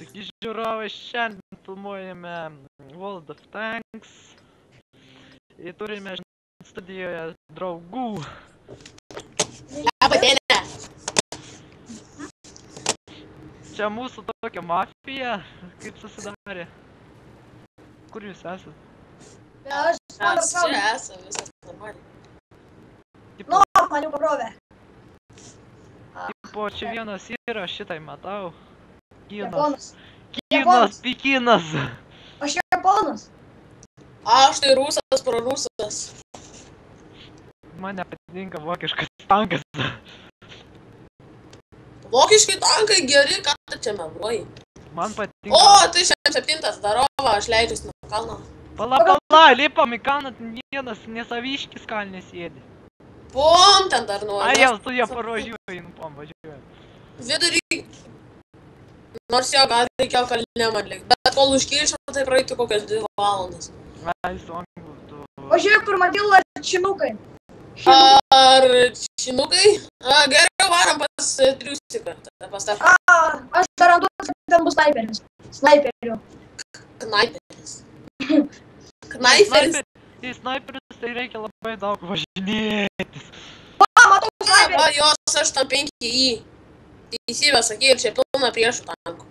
Taigi žiūrovai, šiandien filmuojame World of Tanks ir turime studijoje draugų. Labadiena! Čia mūsų tokia mafija, kaip susidarė. Kur jūs esat? Aš čia esu, visas normaliai. Nu, man jau pakrovė. Tipo, čia vienas yra, šitai matau. Japonas. Pekinas. Aš Japonas. Aš tai rusas, prorusas. Man nepatinka vokiškas tankas. Vokiškai tankai geri, ką tu čia meluoji? Man patinka. O, tai 67, darova, aš leidžiuosi nuo kalno. Pala, lipam į kalną, vienas nesaviškis kalne sėdi. Pom, ten dar nuo. Ai, jau tu ją parvažiuoji, nu pom, važiuoji. Vidury. Nors jo gal reikėjo kalne man likt, bet kol užkilčiau, tai praeitų kokias 2 valandas. Ai, su anglų, tu... Pažiūrėk, kur Matila činukai. Ar činukai? Geriau varam pas triusiką, pas tą Aš garantuoju, kad ten bus snaiperis. Snaiperių. knaiperis. Knaiperis? Į snaiperius tai reikia labai daug važinėtis. Matau snaiperį. Va, jos 85i. Teisybę sakė, ir čia pilna priešų tankų.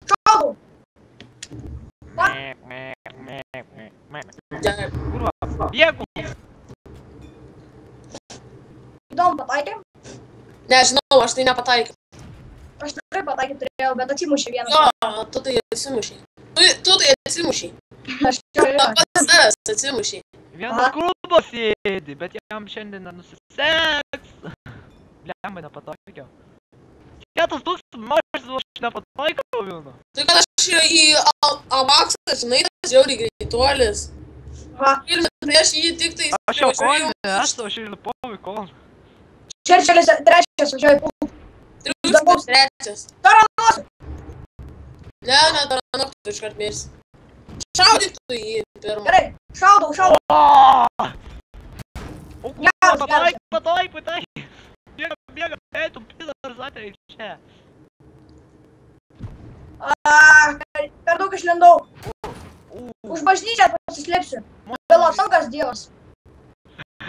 Šaudau. Kurva, bėgu. Įdomu, pataikėm? Nežinau, aš tai nepataikiau. Aš tikrai pataikyti turėjau, bet atsimušė vienas. Jo, tu tai atsimušiai. Tu tai atsimušiai. Aš čia yra. Pats tas atsimušiai. Vienas klubas sėdi, bet jam šiandien nenusiseks. Lemba nepataikiau. 4000 mažas, aš nepataikiau vieną. Tai kad aš į Amaxą, žinai, tas žiauriai greituolis. Va. Ir prieš jį tik tai... Aš jau kolne esu, aš ir lipau į kolną. Čerčilis trečias važiuoja pult. Triusikas trečias. Taranuosiu. Ne, Taranok, tu iškart mirsi. Šaudyk tu jį pirmą. Gerai, šaudau. O kurva, pataik. Bėga, tu pilas atėjai čia. Per daug išlindau. Už bažnyčią pasislėpsiu. Gal apsaugas dievas.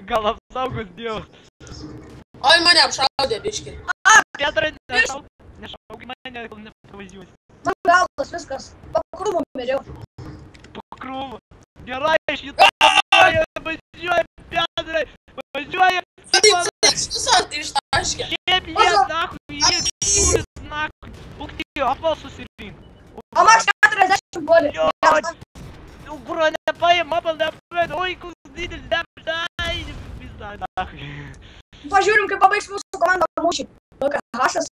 Gal apsaugos dievas. Oi, mane apšaudė, biški. Petrai, nešauk mane, kol nepravažiuosi. Man galas, viskas. Po krūmų miriau. Po krūmų. Gerai, šitą važiuoja, Petrai. Važiuoja. Susat ištaškė. Šiep jie, nahui, jie kūris, nahui. Puktijo, apval susirink. Amax 40 bolį. Kurva nepaėm, apval nepaėm. Oi, kus didelis debrai. Visą, nahui. Pažiūrim, kaip pabaigs mūsų komanda mūšį. Hašas.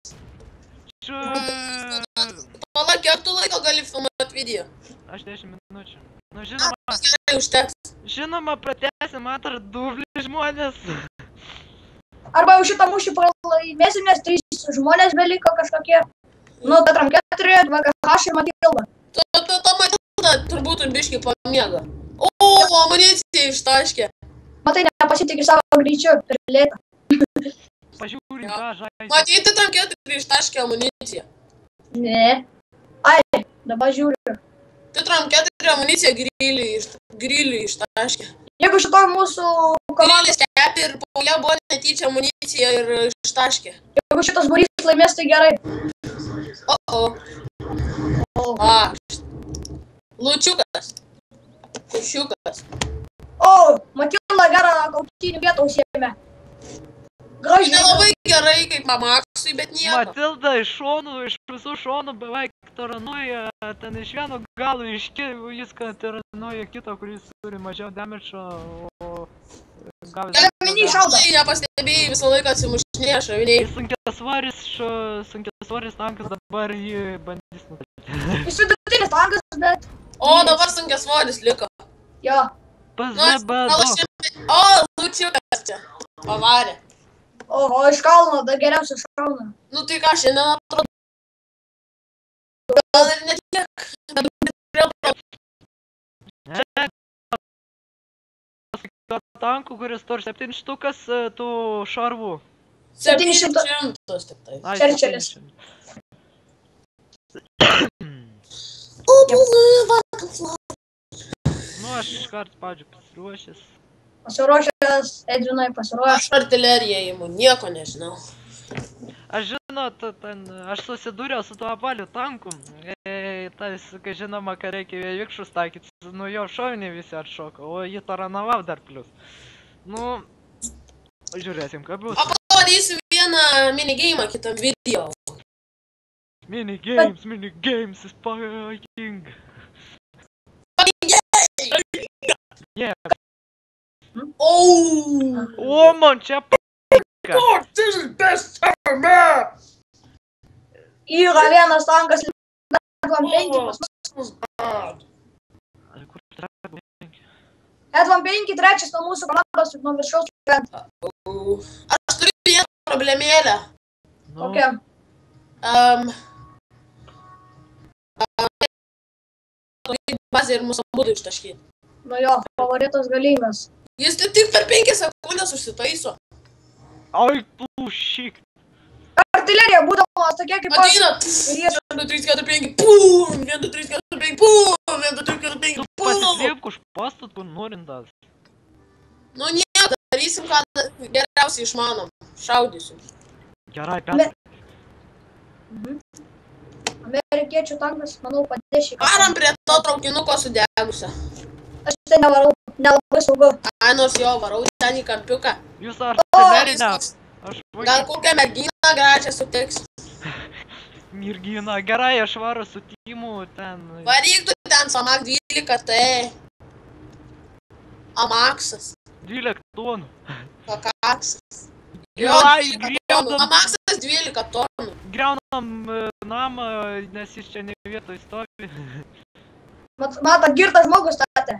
Pala, kiek tu laiko gali filmuoti video? Aš 10 minučių. Nu, Gerai, užteks. žinoma, pratęsim antrą dublį žmonės. Arba jau šitą mūšį pralaimėsim, nes 3 žmonės beliko kažkokie. Nu, Tatram 4, VKH ir Matilda. Ta Matilda turbūt biškai pamiega. O, amunicija ištaškė. Matai, nepasitikė savo greičiu, per lėtą. Pažiūrim, ką žaidžiu. Matyti, Tatram 4 ištaškė amuniciją. Ne. Ai, dabar žiūriu. Tatram 4 amuniciją griliui ištaškė. Jeigu šitoj mūsų komanda, Grilis kepė ir po ją buvo netyčia amunicija ir ištaškė. jeigu šitas būrys laimės, tai gerai. Lučiukas. Kušiukas. O, Matilda gerą kautynių vietą užsiėmė. Gražiai. Nelabai gerai kaip Amaxui, bet nieko. Matilda iš šonų, iš visų šonų beveik taranuoja, ten iš vieno galo jis taranuoja kito, kuris turi mažiau damage, o gavęs... Mini šaudo. Nepastebėjai, visą laiką atsimušinėja šaviniai. Sunkiasvoris tankas dabar jį bandys nutalyti. Jis vidutinis tankas, bet... O, dabar sunkiasvoris liko. Jo. PZB2. O, Lučiukas čia. Pavarė. Oho, iš kalno, dar geriausia šauna. Nu tai ką, šiandien atrodo. Gal ir net tiek. Tankų, kuris turi 7 štukas tų šarvų. 700 tik tai. Ai, Čerčilis. 700. Nu, aš iškart pavyzdžiui pasiruošęs. Pasiruošęs, Edvinai, pasiruošęs. Aš artileriją įimu, nieko nežinau. Aš žinot, aš susidūriau su tuo apvaliu tanku. Tas, kai žinoma, kai reikia vikšrus taikyti, nu jo šoviniai visi atšoka, o jį taranavau dar plius. Nu, žiūrėsim, ką bus. O padarysiu vieną minigeimą kitam video. Minigames is fucking. Yeah. O, man čia God, this is best ever, man! Yra vienas tankas, Edvan 5 pas mus. Edvan 5, trečias nuo mūsų komandos, nuo viršaus krenta. Aš turiu vieną problemėlę. Kokia? Bazė ir mūsų abudu ištaškyti. Nu jo, favoritas galingas. Jis tik per 5 sekundės užsitaiso. Ai, pušyk. Artilerija būdamas tokia kaip aš. Ateina! 1, 2, 3, 4, 5, pum! 1, 2, 3, 4, 5, pum! 1, 2, 3, 4, 5, pum! Pasislėpk už pastatų norintas. Nu nieko, darysim, ką geriausiai išmanom. Šaudysiu. Gerai, Petrai. Amerikiečių tankas, manau, padės šį kartą. Varam prie to traukinuko sudegusio. Aš tai nevarau, nelabai saugu. Ai, nors jo, varau ten į kampiuką. Jūs artilerinę. Gal kokią merginą gražią sutiks. Mergina, gerai, aš varu su Timu ten. Varyk tu ten Samak 12T. Amaksas. 12 tonų. Kakaksas. Gerai, Amaksas 12 tonų. Griaunam namą, nes jis čia ne vietoj stovi. Matot, girtas žmogus statė.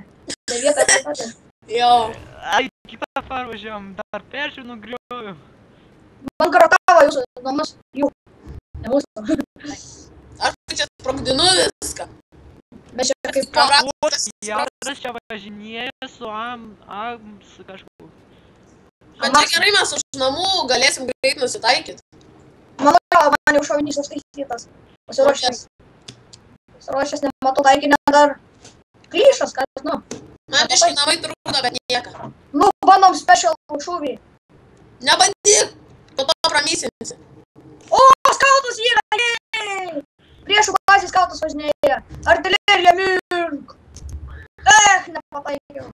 Ne vietoj statė. Jo. Ai, kitą parvažiavam, dar peržiūrį nugriovim. Bankrotavo jūsų namus, jų. Ne mūsų. Aš čia sprogdinu viską. Mes čia kaip Jaunas čia važinėja su AMS kažkokiu. Bet čia gerai mes už namų galėsim greit nusitaikyti. Manau, man jau šovinys užtaisytas. Pasiruošęs. Pasiruošęs, nematau taikinę dar. Kryšas, kas, nu. Man biškai namai trūkdo, bet nieka. Nu, bandom special šūvį. Nebandyk, po to pramysinsi. O, skautas yra, jei! Priešų bazės skautas važinėja. Artilerija mirk. Nepataikiau.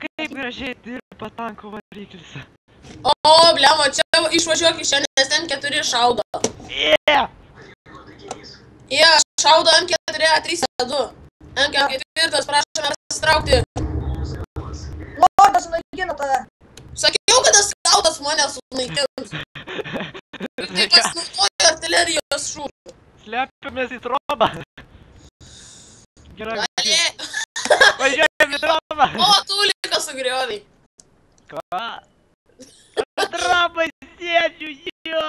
Kaip gražiai dirba tanko variklis. O, blemo, čia išvažiuok iš čia, nes M4 šaudo. Šaudo M4 A3-2. M4, prašome pasitraukti. Lordas sunaikino tave. Sakiau, kad tas skautas mane sunaikins. Ir tai pasinaudoja artilerijos šūvių. Slepiamės į trobą. Gerai. Važiuojam į trobą. O, Tuliką sugriovei. Ką? Trobą sėdžiu, jo.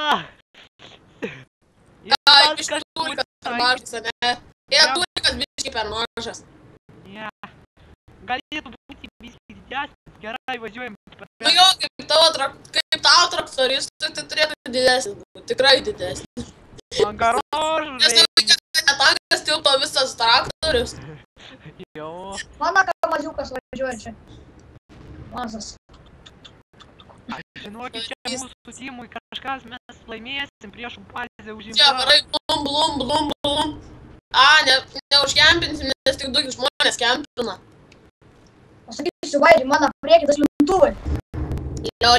Ką, iš Tulikas per mažas, ne? Tulikas biškai per mažas. Ne. Galėtų būti biškai didesnis. Gerai, važiuojam. Nu jo, kaip tau traktoristui, tai turėtų didesnis būti. Tikrai didesnis. Man garožai. Nes jau reikia, kad netankas tilpo visas traktorius. Jo. Mano kamaziukas važiuoja čia. Mazas. Žinokit, čia mūsų Timui kažkas mes laimėsim priešų bazę užimtą. Čia, varai, blum. A, neužkempinsim, nes tik 2 žmonės kempina. Pasakysiu, Vairį, mano priekitas lintuvai. Jo.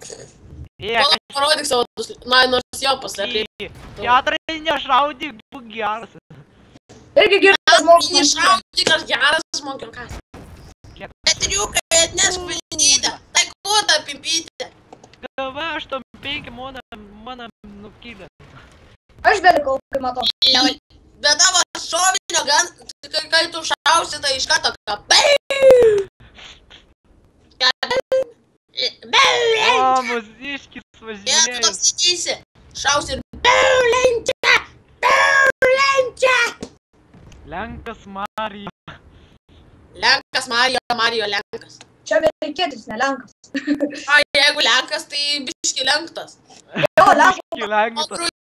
Ką? Parodyk savo, nors jo paslėpė. Petrai, nešaudyk, būk geras. Irgi girtas žmogus. Nešaudyk, aš geras žmogiukas. Petriukai, atnešk valdydą. Tai ko tą pimpytę? Gava 8-5 mano nukylė. Aš belikau, kai matau. Bet tavo šovinio gan, kai tu šausi, tai iš karto kapai. O, mūsiškis važinėjus. Tu toks įteisi. Šausi ir Beulenčia. Lenkas Marija. Lenkas Marijo Lenkas. Čia amerikietis, ne Lenkas. A, jeigu Lenkas, tai biški lenktas. Jo, Lenkas. Lenkas.